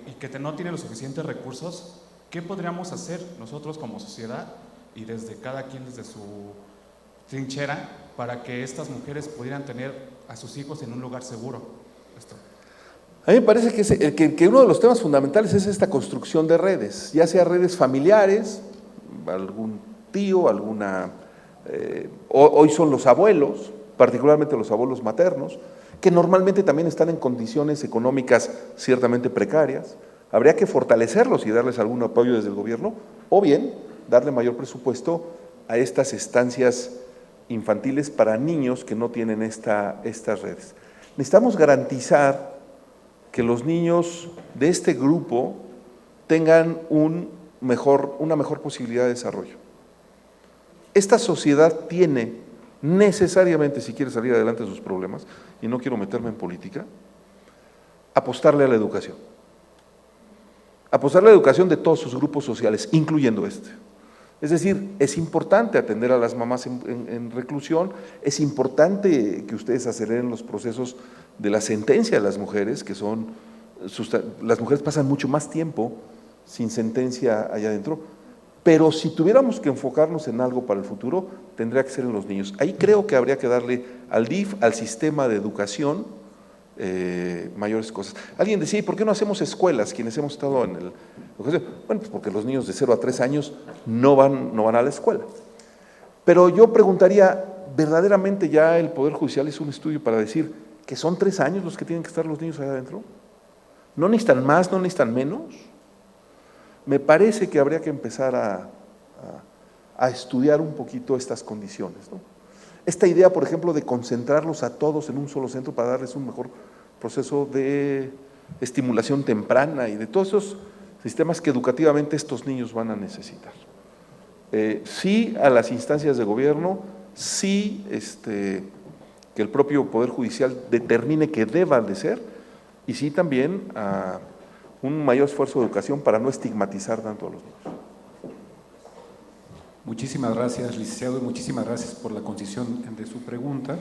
y que no tiene los suficientes recursos, ¿qué podríamos hacer nosotros como sociedad y desde cada quien desde su trinchera para que estas mujeres pudieran tener a sus hijos en un lugar seguro? A mí me parece que uno de los temas fundamentales es esta construcción de redes, ya sea redes familiares, algún tío, hoy son los abuelos, particularmente los abuelos maternos, que normalmente también están en condiciones económicas ciertamente precarias. Habría que fortalecerlos y darles algún apoyo desde el gobierno, o bien darle mayor presupuesto a estas estancias infantiles para niños que no tienen estas redes. Necesitamos garantizar que los niños de este grupo tengan una mejor posibilidad de desarrollo. Esta sociedad tiene necesariamente, si quiere salir adelante de sus problemas, y no quiero meterme en política, apostarle a la educación. Apostarle a la educación de todos sus grupos sociales, incluyendo este. Es decir, es importante atender a las mamás en reclusión, es importante que ustedes aceleren los procesos de la sentencia de las mujeres, las mujeres pasan mucho más tiempo sin sentencia allá adentro, pero si tuviéramos que enfocarnos en algo para el futuro, tendría que ser en los niños. Ahí creo que habría que darle al DIF, al sistema de educación, mayores cosas. Alguien decía, ¿y por qué no hacemos escuelas? Quienes hemos estado en bueno, pues porque los niños de 0 a 3 años no van a la escuela. Pero yo preguntaría, ¿verdaderamente ya el Poder Judicial hizo un estudio para decir que son 3 años los que tienen que estar los niños allá adentro? ¿No necesitan más, no necesitan menos? Me parece que habría que empezar a estudiar un poquito estas condiciones, ¿no? Esta idea, por ejemplo, de concentrarlos a todos en un solo centro para darles un mejor proceso de estimulación temprana y de todos esos sistemas que educativamente estos niños van a necesitar. Sí a las instancias de gobierno, sí que el propio Poder Judicial determine que deban de ser, y sí también a un mayor esfuerzo de educación para no estigmatizar tanto a los niños. Muchísimas gracias, licenciado, y muchísimas gracias por la concisión de su pregunta.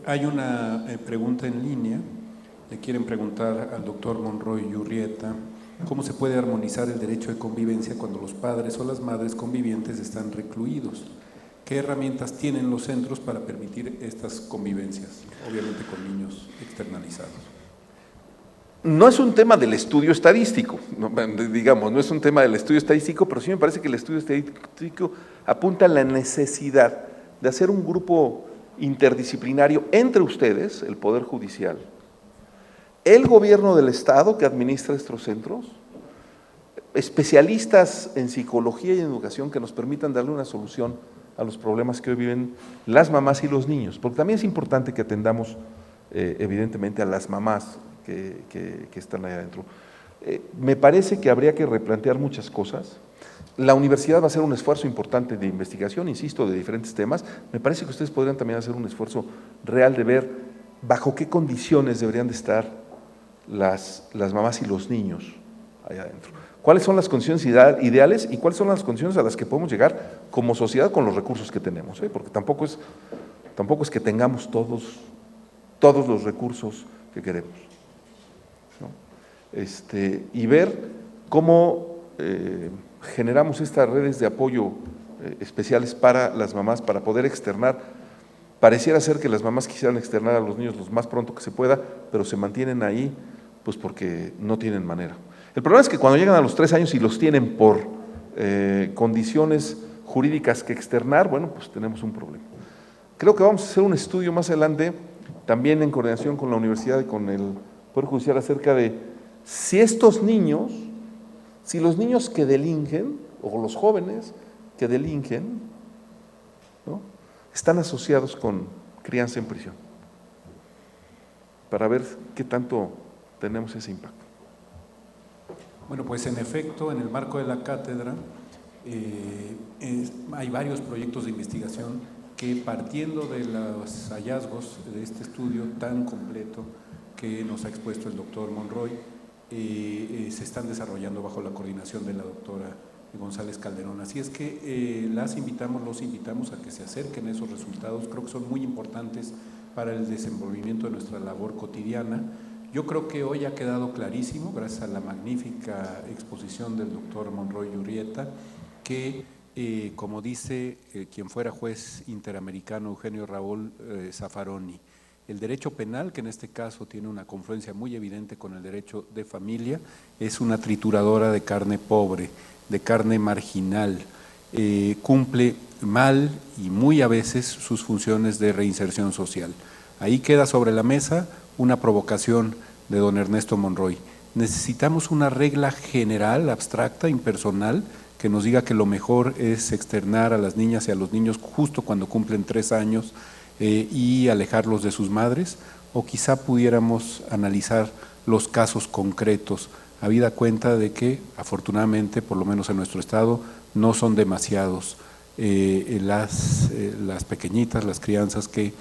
Hay una pregunta en línea, le quieren preguntar al doctor Monroy Yurrieta, ¿cómo se puede armonizar el derecho de convivencia cuando los padres o las madres convivientes están recluidos? ¿Qué herramientas tienen los centros para permitir estas convivencias, obviamente con niños externalizados? No es un tema del estudio estadístico, no es un tema del estudio estadístico, pero sí me parece que el estudio estadístico apunta a la necesidad de hacer un grupo interdisciplinario entre ustedes, el Poder Judicial, el gobierno del Estado que administra estos centros, especialistas en psicología y en educación que nos permitan darle una solución a los problemas que hoy viven las mamás y los niños, porque también es importante que atendamos evidentemente a las mamás que están allá adentro. Me parece que habría que replantear muchas cosas. La universidad va a hacer un esfuerzo importante de investigación, insisto, de diferentes temas. Me parece que ustedes podrían también hacer un esfuerzo real de ver bajo qué condiciones deberían de estar las mamás y los niños allá adentro. ¿Cuáles son las condiciones ideales y cuáles son las condiciones a las que podemos llegar como sociedad con los recursos que tenemos? Porque tampoco es que tengamos todos los recursos que queremos, ¿no? Y ver cómo generamos estas redes de apoyo especiales para las mamás, para poder externar. Pareciera ser que las mamás quisieran externar a los niños lo más pronto que se pueda, pero se mantienen ahí pues porque no tienen manera. El problema es que cuando llegan a los 3 años y los tienen por condiciones jurídicas que externar, bueno, pues tenemos un problema. Creo que vamos a hacer un estudio más adelante, también en coordinación con la universidad y con el Poder Judicial, acerca de si estos niños, si los niños que delinquen, o los jóvenes que delinquen, ¿no?, están asociados con crianza en prisión, para ver qué tanto tenemos ese impacto. Bueno, pues en efecto, en el marco de la cátedra hay varios proyectos de investigación que, partiendo de los hallazgos de este estudio tan completo que nos ha expuesto el doctor Monroy, se están desarrollando bajo la coordinación de la doctora González Calderón. Así es que los invitamos a que se acerquen a esos resultados. Creo que son muy importantes para el desenvolvimiento de nuestra labor cotidiana. Yo creo que hoy ha quedado clarísimo, gracias a la magnífica exposición del doctor Monroy Urrieta, que como dice quien fuera juez interamericano Eugenio Raúl Zaffaroni, el derecho penal, que en este caso tiene una confluencia muy evidente con el derecho de familia, es una trituradora de carne pobre, de carne marginal, cumple mal y muy a veces sus funciones de reinserción social. Ahí queda sobre la mesa una provocación de don Ernesto Monroy. Necesitamos una regla general, abstracta, impersonal, que nos diga que lo mejor es externar a las niñas y a los niños justo cuando cumplen 3 años y alejarlos de sus madres, o quizá pudiéramos analizar los casos concretos, habida cuenta de que afortunadamente, por lo menos en nuestro estado, no son demasiados las pequeñitas, las crianzas que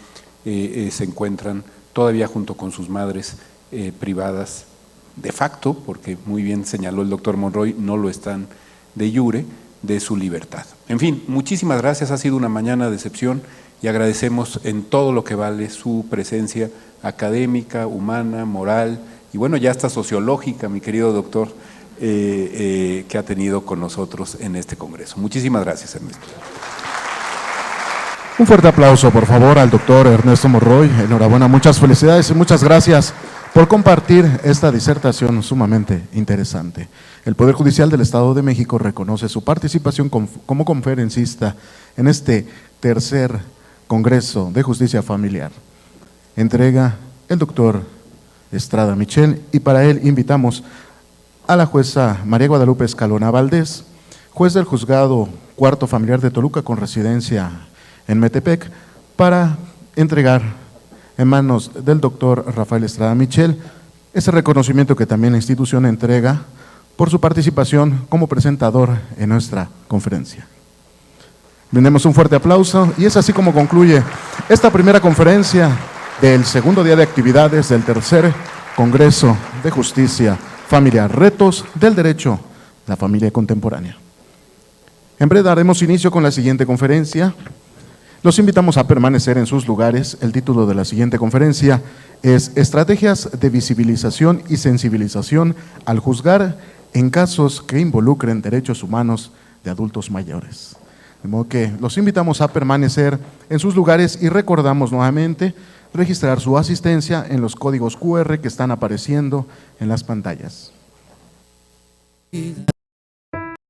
se encuentran todavía junto con sus madres privadas de facto, porque muy bien señaló el doctor Monroy, no lo están de iure, de su libertad. En fin, muchísimas gracias, ha sido una mañana de excepción y agradecemos en todo lo que vale su presencia académica, humana, moral y bueno, ya hasta sociológica, mi querido doctor, que ha tenido con nosotros en este congreso. Muchísimas gracias, Ernesto. Un fuerte aplauso, por favor, al doctor Ernesto Monroy. Enhorabuena, muchas felicidades y muchas gracias por compartir esta disertación sumamente interesante. El Poder Judicial del Estado de México reconoce su participación como conferencista en este tercer Congreso de Justicia Familiar. Entrega el doctor Estrada Michel y para él invitamos a la jueza María Guadalupe Escalona Valdés, juez del Juzgado Cuarto Familiar de Toluca con residencia en Metepec, para entregar en manos del doctor Rafael Estrada Michel ese reconocimiento que también la institución entrega por su participación como presentador en nuestra conferencia. Brindemos un fuerte aplauso y es así como concluye esta primera conferencia del segundo día de actividades del tercer Congreso de Justicia Familiar, retos del derecho a la familia contemporánea. En breve daremos inicio con la siguiente conferencia. Los invitamos a permanecer en sus lugares. El título de la siguiente conferencia es Estrategias de visibilización y sensibilización al juzgar en casos que involucren derechos humanos de adultos mayores. De modo que los invitamos a permanecer en sus lugares y recordamos nuevamente registrar su asistencia en los códigos QR que están apareciendo en las pantallas.